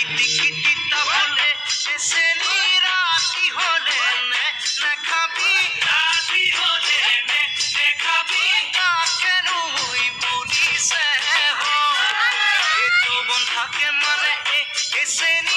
কিটিকিটিতা বলে এসেনিরা কি হলে নে খাবি রাতি হলে নে খাবি কেন ওই পুলিশে হো এ যৌবন থাকে মানে এসেনি